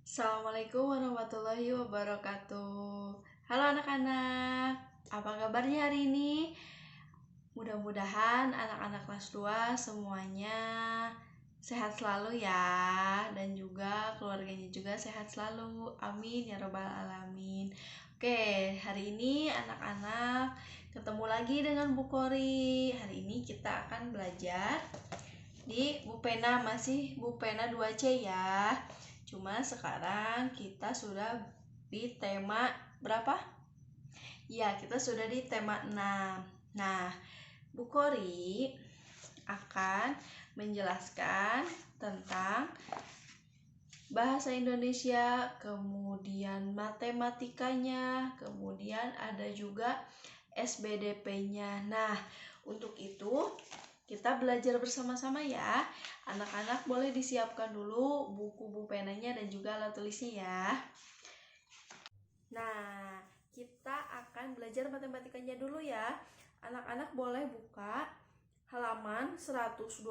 Assalamualaikum warahmatullahi wabarakatuh. Halo anak-anak, apa kabarnya hari ini? Mudah-mudahan anak-anak kelas 2 semuanya sehat selalu ya, dan juga keluarganya juga sehat selalu. Amin ya robbal alamin. Oke, hari ini anak-anak ketemu lagi dengan Bu Kori. Hari ini kita akan belajar di Bu Pena, masih Bu Pena 2C ya. Cuma sekarang kita sudah di tema berapa? Ya, kita sudah di tema 6. Nah, Bu Kori akan menjelaskan tentang bahasa Indonesia, kemudian matematikanya, kemudian ada juga SBDP-nya. Nah, untuk itu kita belajar bersama-sama ya. Anak-anak boleh disiapkan dulu buku penanya dan juga alat tulisnya ya. Nah, kita akan belajar matematikanya dulu ya. Anak-anak boleh buka halaman 122.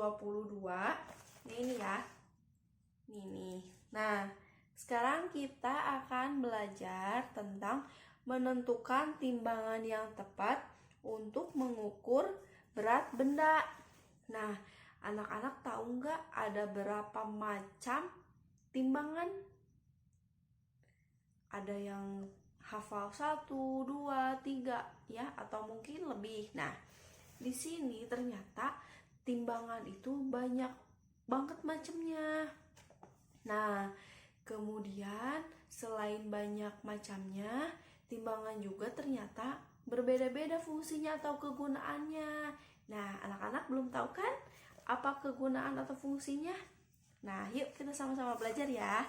Ini ya. Ini. Nah, sekarang kita akan belajar tentang menentukan timbangan yang tepat untuk mengukur berat benda. Nah, anak-anak tahu nggak ada berapa macam timbangan? Ada yang hafal 1, 2, 3 ya, atau mungkin lebih. Nah, di sini ternyata timbangan itu banyak banget macamnya. Nah, kemudian selain banyak macamnya, timbangan juga ternyata berbeda-beda fungsinya atau kegunaannya. Nah, anak-anak belum tahu kan apa kegunaan atau fungsinya? Nah, yuk kita sama-sama belajar ya.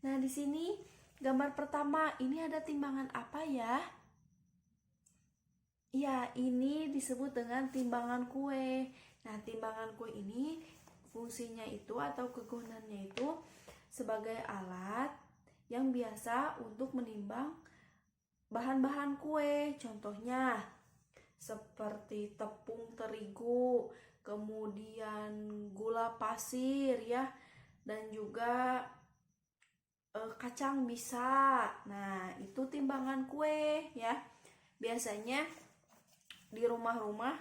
Nah, di sini gambar pertama, ini ada timbangan apa ya? Ya, ini disebut dengan timbangan kue. Nah, timbangan kue ini fungsinya itu atau kegunaannya itu sebagai alat yang biasa untuk menimbang bahan-bahan kue. Contohnya seperti tepung terigu, kemudian gula pasir ya, dan juga kacang bisa. Nah, itu timbangan kue ya. Biasanya di rumah-rumah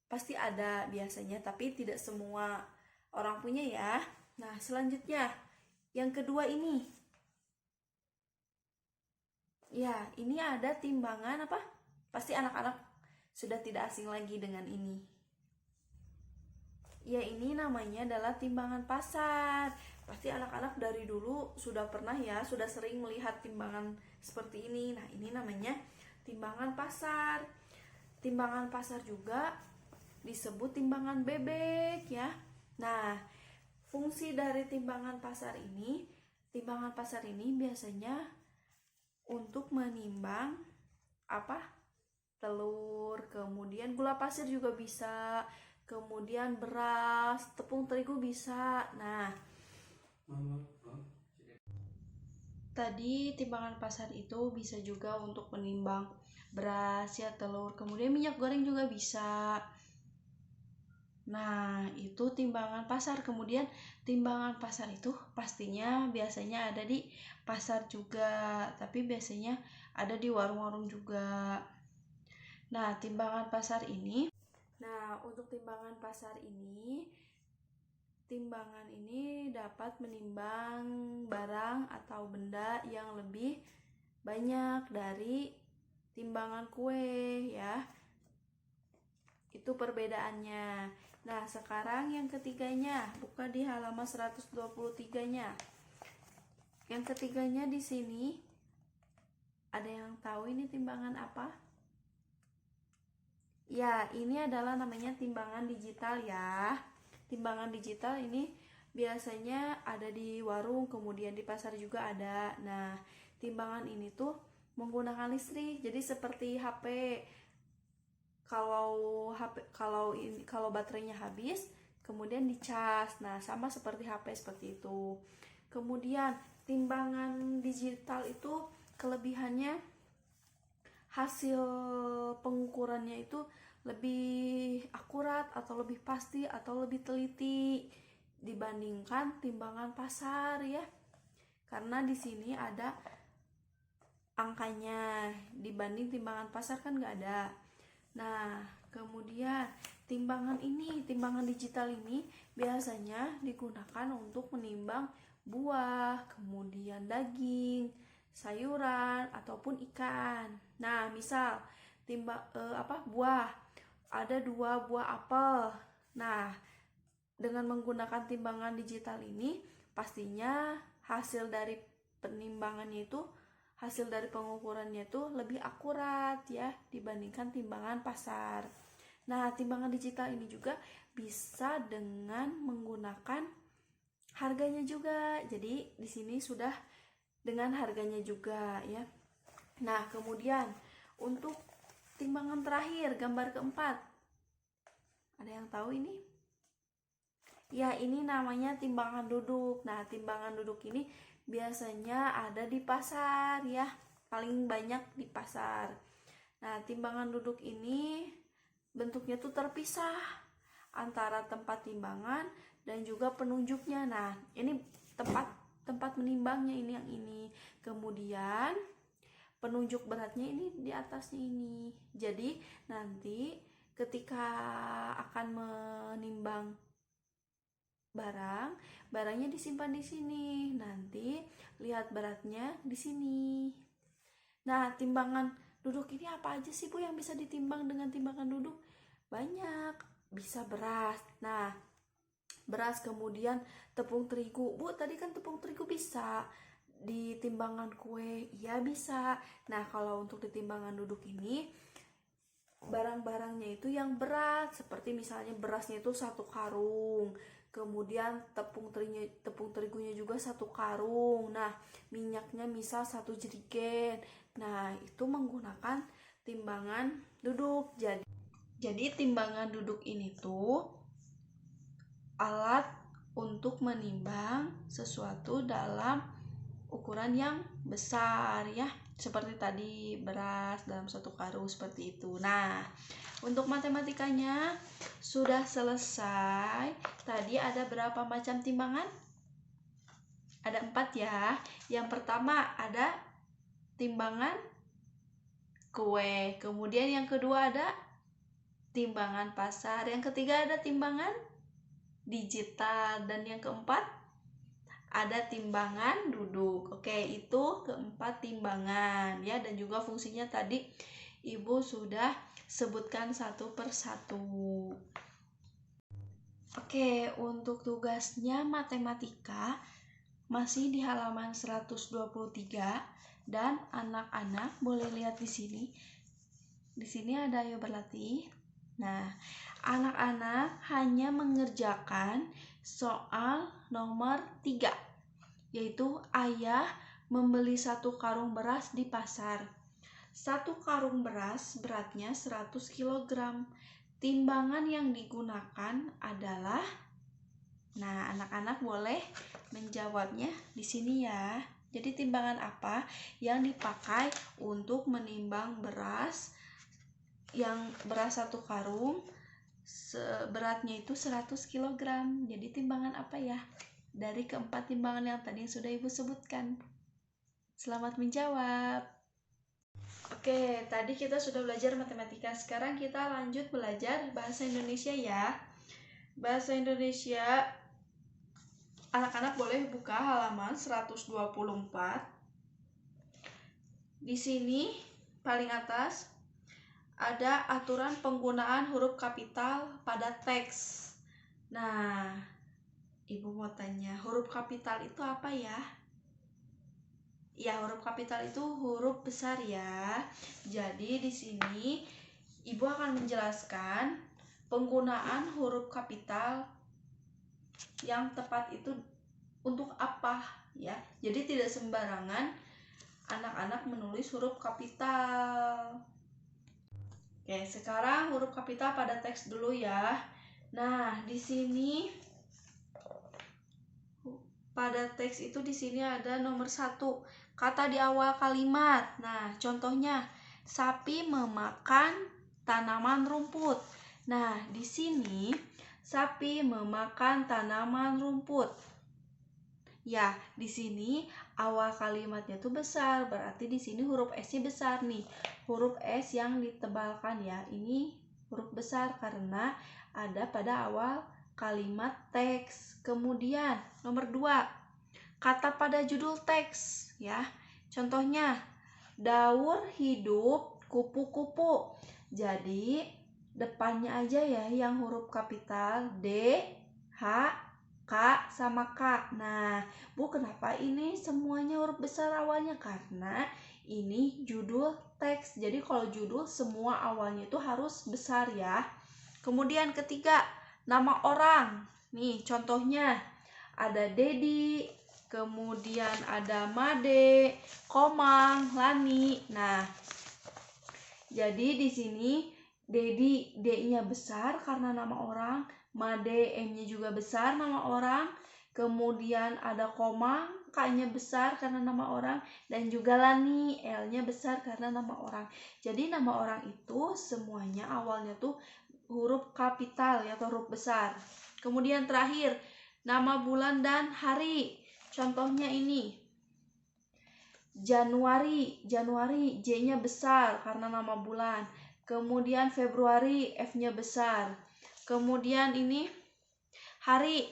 pasti ada biasanya, tapi tidak semua orang punya ya. Nah, selanjutnya yang kedua ini. Ya, ini ada timbangan apa? Pasti anak-anak sudah tidak asing lagi dengan ini. Ya, ini namanya adalah timbangan pasar. Pasti anak-anak dari dulu sudah pernah ya, sudah sering melihat timbangan seperti ini. Nah, ini namanya timbangan pasar. Timbangan pasar juga disebut timbangan bebek ya. Nah, fungsi dari timbangan pasar ini biasanya untuk menimbang apa? Telur, kemudian gula pasir juga bisa, kemudian beras, tepung terigu bisa. Nah, tadi timbangan pasar itu bisa juga untuk menimbang beras ya, telur, kemudian minyak goreng juga bisa. Nah, itu timbangan pasar. Kemudian timbangan pasar itu pastinya biasanya ada di pasar juga, tapi biasanya ada di warung-warung juga. Nah, timbangan pasar ini. Nah, untuk timbangan pasar ini, timbangan ini dapat menimbang barang atau benda yang lebih banyak dari timbangan kue ya. Itu perbedaannya. Nah, sekarang yang ketiganya, buka di halaman 123-nya. Yang ketiganya di sini ada yang tahu ini timbangan apa? Ya, ini adalah namanya timbangan digital ya. Timbangan digital ini biasanya ada di warung, kemudian di pasar juga ada. Nah, timbangan ini tuh menggunakan listrik. Jadi seperti HP. Kalau baterainya habis, kemudian dicas. Nah, sama seperti HP seperti itu. Kemudian timbangan digital itu kelebihannya hasil pengukurannya itu lebih akurat atau lebih pasti atau lebih teliti dibandingkan timbangan pasar ya. karena di sini ada angkanya, dibanding timbangan pasar kan nggak ada. Nah, kemudian timbangan digital ini biasanya digunakan untuk menimbang buah, kemudian daging, sayuran ataupun ikan. Nah, misal buah, ada 2 buah apel. Nah, dengan menggunakan timbangan digital ini pastinya hasil dari penimbangannya itu, hasil dari pengukurannya itu lebih akurat ya dibandingkan timbangan pasar. Nah, timbangan digital ini juga bisa dengan menggunakan harganya juga. Jadi di sini sudah dengan harganya juga ya. Nah, kemudian untuk timbangan terakhir, gambar keempat. Ada yang tahu ini? Ya, ini namanya timbangan duduk. Nah, timbangan duduk ini biasanya ada di pasar ya, paling banyak di pasar. Nah, timbangan duduk ini bentuknya tuh terpisah antara tempat timbangan dan juga penunjuknya. Nah, ini tempat menimbangnya ini yang ini. Kemudian penunjuk beratnya ini di atasnya ini. Jadi nanti ketika akan menimbang barangnya disimpan di sini. Nanti lihat beratnya di sini. Nah, timbangan duduk ini apa aja sih Bu yang bisa ditimbang dengan timbangan duduk? Banyak, bisa beras. Nah, beras, kemudian tepung terigu. Bu, tadi kan tepung terigu bisa di timbangan kue, iya bisa. Nah, kalau untuk di timbangan duduk ini barang-barangnya itu yang berat, seperti misalnya berasnya itu 1 karung, kemudian tepung terigunya juga 1 karung. Nah, minyaknya misal 1 jerigen. Nah, itu menggunakan timbangan duduk. Jadi timbangan duduk ini tuh alat untuk menimbang sesuatu dalam ukuran yang besar ya, seperti tadi beras dalam 1 karung seperti itu. Nah, untuk matematikanya sudah selesai. Tadi ada berapa macam timbangan? Ada 4 ya. Yang pertama ada timbangan kue, kemudian yang kedua ada timbangan pasar, yang ketiga ada timbangan digital, dan yang keempat ada timbangan duduk. Oke, itu keempat timbangan ya, dan juga fungsinya tadi Ibu sudah sebutkan satu persatu. Oke, untuk tugasnya matematika masih di halaman 123, dan anak-anak boleh lihat di sini. Di sini ada ayo berlatih. Nah, anak-anak hanya mengerjakan soal nomor 3, yaitu ayah membeli 1 karung beras di pasar. 1 karung beras beratnya 100 kg. Timbangan yang digunakan adalah, nah, anak-anak boleh menjawabnya di sini ya. Jadi timbangan apa yang dipakai untuk menimbang beras, yang beras 1 karung beratnya itu 100 kg. Jadi timbangan apa ya dari keempat timbangan yang tadi sudah Ibu sebutkan? Selamat menjawab. Oke, tadi kita sudah belajar matematika. Sekarang kita lanjut belajar bahasa Indonesia ya. Bahasa Indonesia, anak-anak boleh buka halaman 124. Di sini paling atas ada aturan penggunaan huruf kapital pada teks. Nah, Ibu mau tanya, huruf kapital itu apa ya? Ya, huruf kapital itu huruf besar ya. Jadi di sini Ibu akan menjelaskan penggunaan huruf kapital yang tepat itu untuk apa ya. Jadi tidak sembarangan anak-anak menulis huruf kapital. Oke, sekarang huruf kapital pada teks dulu ya. Nah, di sini pada teks itu di sini ada nomor 1, kata di awal kalimat. Nah, contohnya sapi memakan tanaman rumput. Nah, di sini sapi memakan tanaman rumput. Ya, di sini awal kalimatnya tuh besar, berarti di sini huruf S-nya besar nih. Huruf S yang ditebalkan ya. Ini huruf besar karena ada pada awal kalimat teks. Kemudian nomor 2, kata pada judul teks ya. Contohnya, Daur hidup kupu-kupu. Jadi depannya aja ya yang huruf kapital D, H, K sama K. Nah, Bu, kenapa ini semuanya huruf besar awalnya? Karena ini judul teks. Jadi kalau judul semua awalnya itu harus besar ya. Kemudian ketiga, nama orang. Nih contohnya ada Dedi, kemudian ada Made, Komang, Lani. Nah, jadi di sini Dedi D-nya besar karena nama orang, Made M-nya juga besar nama orang, kemudian ada Komang K-nya besar karena nama orang, dan juga Lani L-nya besar karena nama orang. Jadi nama orang itu semuanya awalnya tuh huruf kapital ya atau huruf besar. Kemudian terakhir, nama bulan dan hari. Contohnya ini. Januari J-nya besar karena nama bulan. Kemudian Februari F-nya besar. Kemudian ini hari,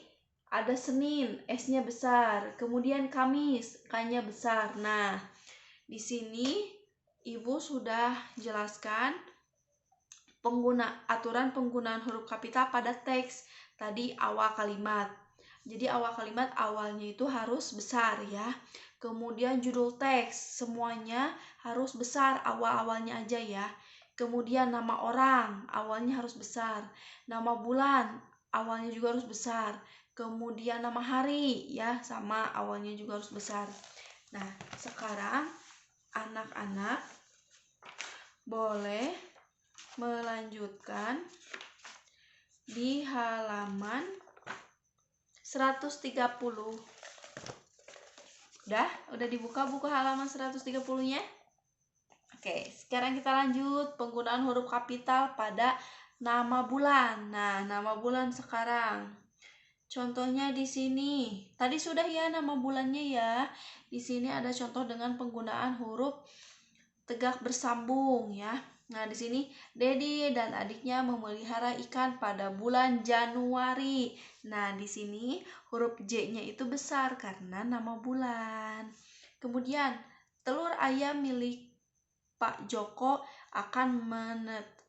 ada Senin S-nya besar. Kemudian Kamis K-nya besar. Nah, di sini Ibu sudah jelaskan aturan penggunaan huruf kapital pada teks tadi awal kalimat. Jadi awal kalimat awalnya itu harus besar ya. Kemudian judul teks semuanya harus besar awal-awalnya aja ya. Kemudian nama orang awalnya harus besar. Nama bulan awalnya juga harus besar. Kemudian nama hari ya sama awalnya juga harus besar. Nah, sekarang anak-anak boleh melanjutkan di halaman 130. Udah dibuka buku halaman 130-nya? Oke, sekarang kita lanjut penggunaan huruf kapital pada nama bulan. Nah, nama bulan sekarang. Contohnya di sini. Tadi sudah ya nama bulannya ya. Di sini ada contoh dengan penggunaan huruf tegak bersambung ya. Nah, di sini Dedi dan adiknya memelihara ikan pada bulan Januari. Nah, di sini huruf J-nya itu besar karena nama bulan. Kemudian, telur ayam milik Pak Joko akan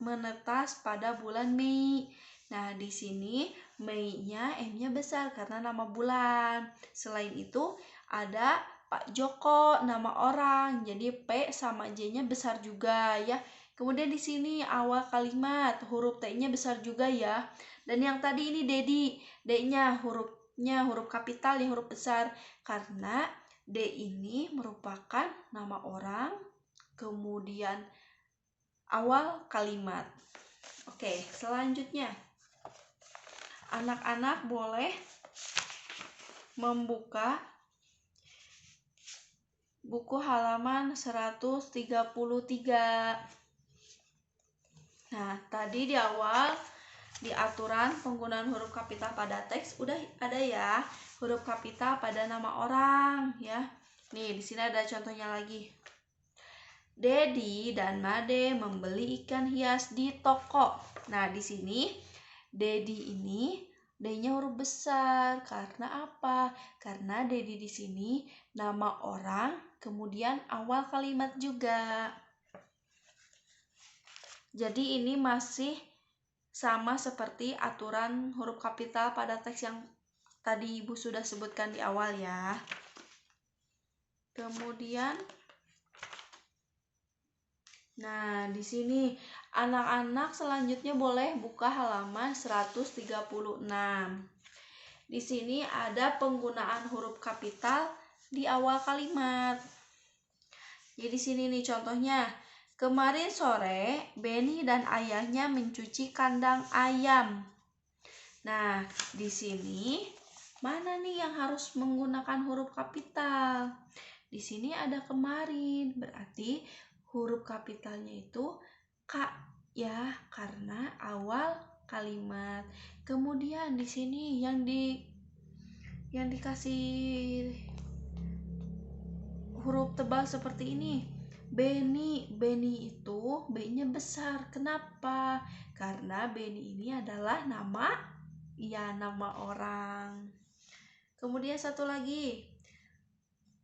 menetas pada bulan Mei. Nah, di sini Mei-nya M-nya besar karena nama bulan. Selain itu, ada Pak Joko, nama orang. Jadi P sama J-nya besar juga ya. Kemudian di sini awal kalimat huruf T-nya besar juga ya. Dan yang tadi ini Dedi, D-nya huruf kapital yang huruf besar karena D ini merupakan nama orang, kemudian awal kalimat. Oke, selanjutnya anak-anak boleh membuka buku halaman 133. Nah, tadi di awal di aturan penggunaan huruf kapital pada teks udah ada ya, huruf kapital pada nama orang ya. Nih, di sini ada contohnya lagi. Dedi dan Made membeli ikan hias di toko. Nah, di sini Dedi ini D-nya huruf besar. Karena apa? Karena Dedi di sini nama orang, kemudian awal kalimat juga. Jadi ini masih sama seperti aturan huruf kapital pada teks yang tadi Ibu sudah sebutkan di awal ya. Kemudian nah, di sini anak-anak selanjutnya boleh buka halaman 136. Di sini ada penggunaan huruf kapital di awal kalimat. Jadi di sini nih contohnya. Kemarin sore, Benny dan ayahnya mencuci kandang ayam. Nah, di sini mana nih yang harus menggunakan huruf kapital? Di sini ada kemarin, berarti huruf kapitalnya itu K ya, karena awal kalimat. Kemudian di sini yang yang dikasih huruf tebal seperti ini. Beni, Beni itu B-nya besar. Kenapa? Karena Beni ini adalah nama orang. Kemudian satu lagi.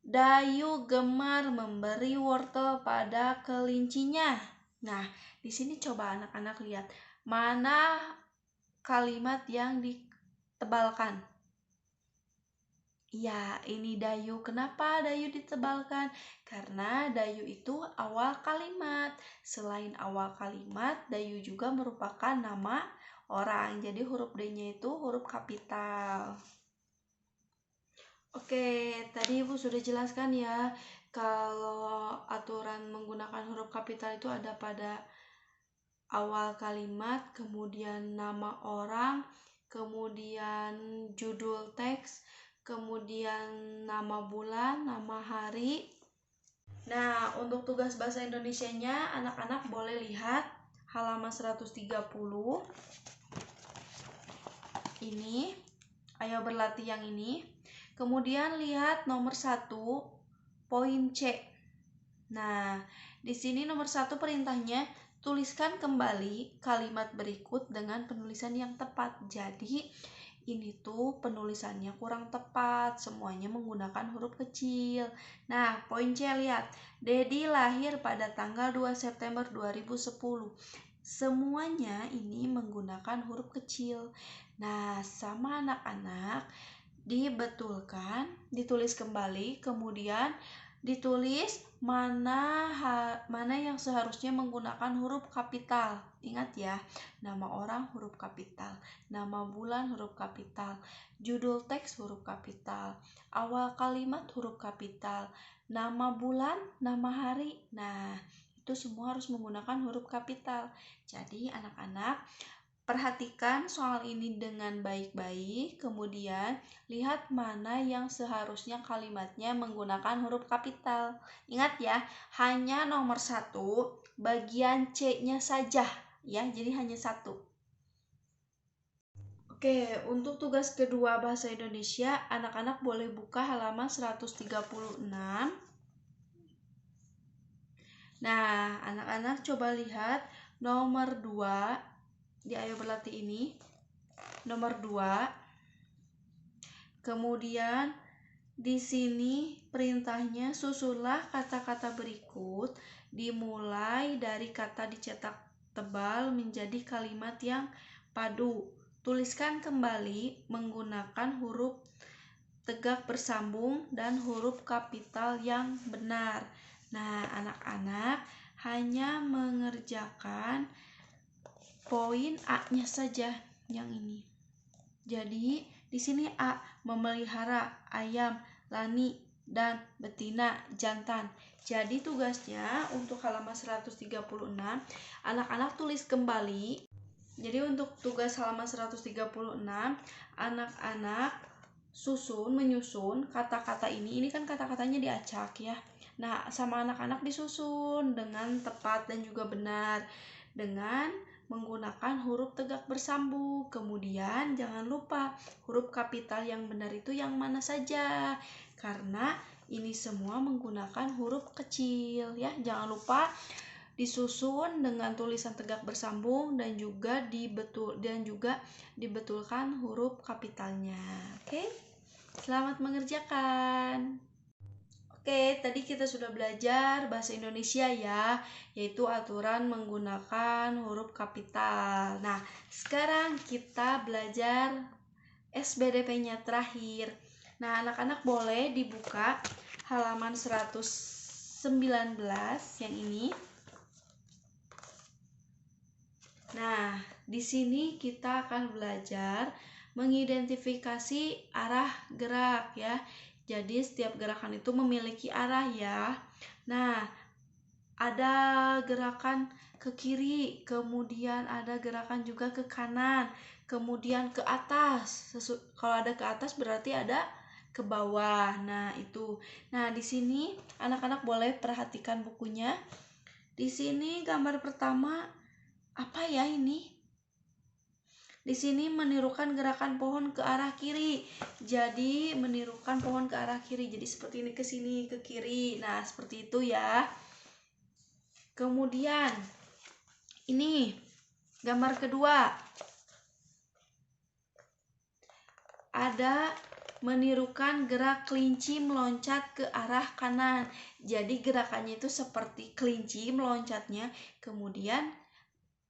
Dayu gemar memberi wortel pada kelincinya. Nah, di sini coba anak-anak lihat mana kalimat yang ditebalkan. Ya, ini Dayu. Kenapa Dayu ditebalkan? Karena Dayu itu awal kalimat. Selain awal kalimat, Dayu juga merupakan nama orang. Jadi huruf D-nya itu huruf kapital. Oke, tadi Ibu sudah jelaskan ya, kalau aturan menggunakan huruf kapital itu ada pada awal kalimat, kemudian nama orang, kemudian judul teks, kemudian nama bulan, nama hari. Nah, untuk tugas bahasa Indonesianya, anak-anak boleh lihat halaman 130. Ini, ayo berlatih yang ini. Kemudian lihat nomor 1, poin C. Nah, di sini nomor 1 perintahnya, tuliskan kembali kalimat berikut dengan penulisan yang tepat. Jadi, ini tuh penulisannya kurang tepat, semuanya menggunakan huruf kecil. Nah, poin C lihat. Dedi lahir pada tanggal 2 September 2010. Semuanya ini menggunakan huruf kecil. Nah, sama anak-anak dibetulkan, ditulis kembali, kemudian ditulis mana yang seharusnya menggunakan huruf kapital. Ingat ya, nama orang huruf kapital, nama bulan huruf kapital, judul teks huruf kapital, awal kalimat huruf kapital, nama bulan, nama hari. Nah, itu semua harus menggunakan huruf kapital. Jadi anak-anak perhatikan soal ini dengan baik-baik, kemudian lihat mana yang seharusnya kalimatnya menggunakan huruf kapital. Ingat ya, hanya nomor 1, bagian C-nya saja ya, jadi hanya 1. Oke, untuk tugas kedua bahasa Indonesia, anak-anak boleh buka halaman 136. Nah, anak-anak coba lihat nomor 2 di ayo berlatih ini, nomor 2. Kemudian di sini perintahnya, susunlah kata-kata berikut dimulai dari kata dicetak tebal menjadi kalimat yang padu. Tuliskan kembali menggunakan huruf tegak bersambung dan huruf kapital yang benar. Nah, anak-anak hanya mengerjakan poin A-nya saja yang ini. Jadi di sini A, memelihara ayam, lani, dan betina, jantan. Jadi tugasnya untuk halaman 136, anak-anak tulis kembali. Jadi untuk tugas halaman 136, anak-anak menyusun kata-kata ini kan kata-katanya diacak ya. Nah, sama anak-anak disusun dengan tepat dan juga benar dengan menggunakan huruf tegak bersambung. Kemudian jangan lupa huruf kapital yang benar itu yang mana saja, karena ini semua menggunakan huruf kecil ya. Jangan lupa disusun dengan tulisan tegak bersambung dan juga dibetulkan huruf kapitalnya. Oke? Selamat mengerjakan. Oke, tadi kita sudah belajar bahasa Indonesia ya, yaitu aturan menggunakan huruf kapital. Nah, sekarang kita belajar SBDP-nya terakhir. Nah, anak-anak boleh dibuka halaman 119 yang ini. Nah, di sini kita akan belajar mengidentifikasi arah gerak ya. Jadi setiap gerakan itu memiliki arah ya. Nah, ada gerakan ke kiri, kemudian ada gerakan juga ke kanan, kemudian ke atas. Kalau ada ke atas berarti ada ke bawah. Nah, itu. Nah, di sini anak-anak boleh perhatikan bukunya. Di sini gambar pertama apa ya ini? Di sini menirukan gerakan pohon ke arah kiri. Jadi menirukan pohon ke arah kiri. Jadi seperti ini ke sini ke kiri. Nah, seperti itu ya. Kemudian ini gambar kedua. Ada menirukan gerak kelinci meloncat ke arah kanan. Jadi gerakannya itu seperti kelinci meloncatnya, kemudian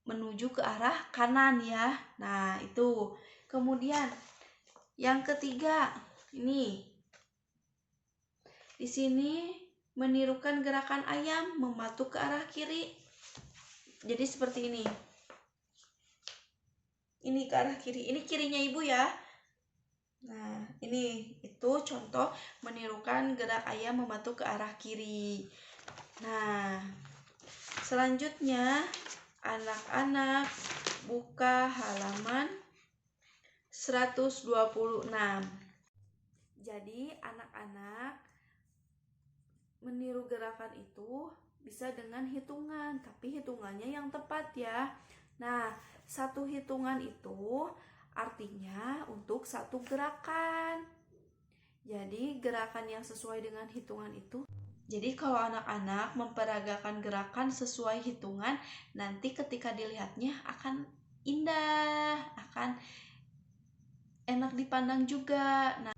menuju ke arah kanan ya. Nah, itu. Kemudian yang ketiga, ini. Di sini menirukan gerakan ayam mematuk ke arah kiri. Jadi seperti ini. Ini ke arah kiri. Ini kirinya ibu ya. Nah, ini itu contoh menirukan gerak ayam mematuk ke arah kiri. Nah, selanjutnya anak-anak buka halaman 126. Jadi anak-anak meniru gerakan itu bisa dengan hitungan, tapi hitungannya yang tepat ya. Nah, satu hitungan itu artinya untuk satu gerakan. Jadi gerakan yang sesuai dengan hitungan itu. Jadi kalau anak-anak memperagakan gerakan sesuai hitungan, nanti ketika dilihatnya akan indah, akan enak dipandang juga. Nah,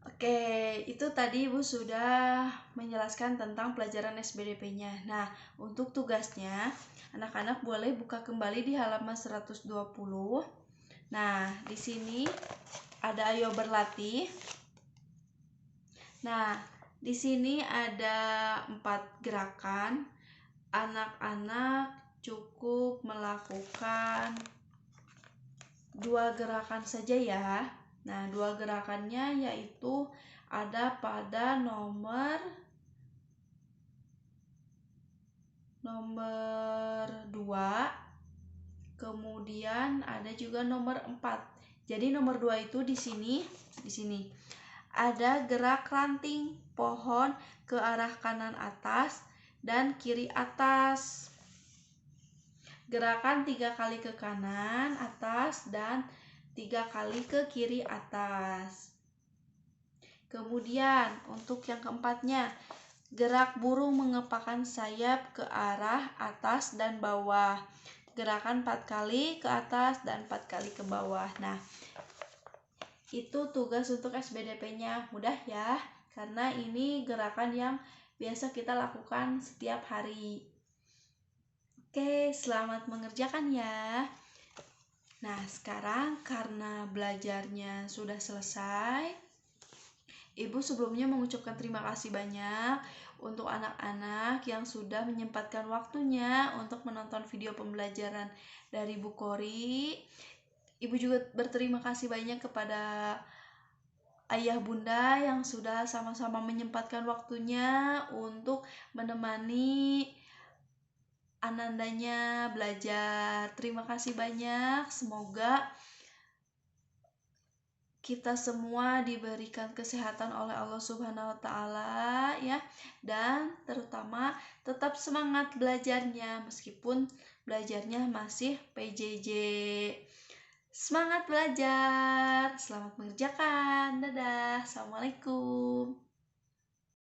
oke, itu tadi Ibu sudah menjelaskan tentang pelajaran SBDP-nya. Nah, untuk tugasnya, anak-anak boleh buka kembali di halaman 120. Nah, di sini ada ayo berlatih. Nah, di sini ada 4 gerakan. Anak-anak cukup melakukan 2 gerakan saja ya. Nah, 2 gerakannya yaitu ada pada nomor 2, kemudian ada juga nomor 4. Jadi nomor 2 itu di sini ada gerak ranting pohon ke arah kanan atas dan kiri atas. Gerakan 3 kali ke kanan atas dan 3 kali ke kiri atas. Kemudian untuk yang keempatnya, gerak burung mengepakkan sayap ke arah atas dan bawah. Gerakan 4 kali ke atas dan 4 kali ke bawah. Nah, itu tugas untuk SBDP-nya. Mudah ya, karena ini gerakan yang biasa kita lakukan setiap hari. Oke, selamat mengerjakan ya. Nah, sekarang karena belajarnya sudah selesai, Ibu sebelumnya mengucapkan terima kasih banyak untuk anak-anak yang sudah menyempatkan waktunya untuk menonton video pembelajaran dari Bu Kori. Ibu juga berterima kasih banyak kepada ayah bunda yang sudah sama-sama menyempatkan waktunya untuk menemani Anandanya belajar. Terima kasih banyak. Semoga kita semua diberikan kesehatan oleh Allah Subhanahu wa taala ya, dan terutama tetap semangat belajarnya meskipun belajarnya masih PJJ. Semangat belajar, selamat mengerjakan. Dadah, assalamualaikum.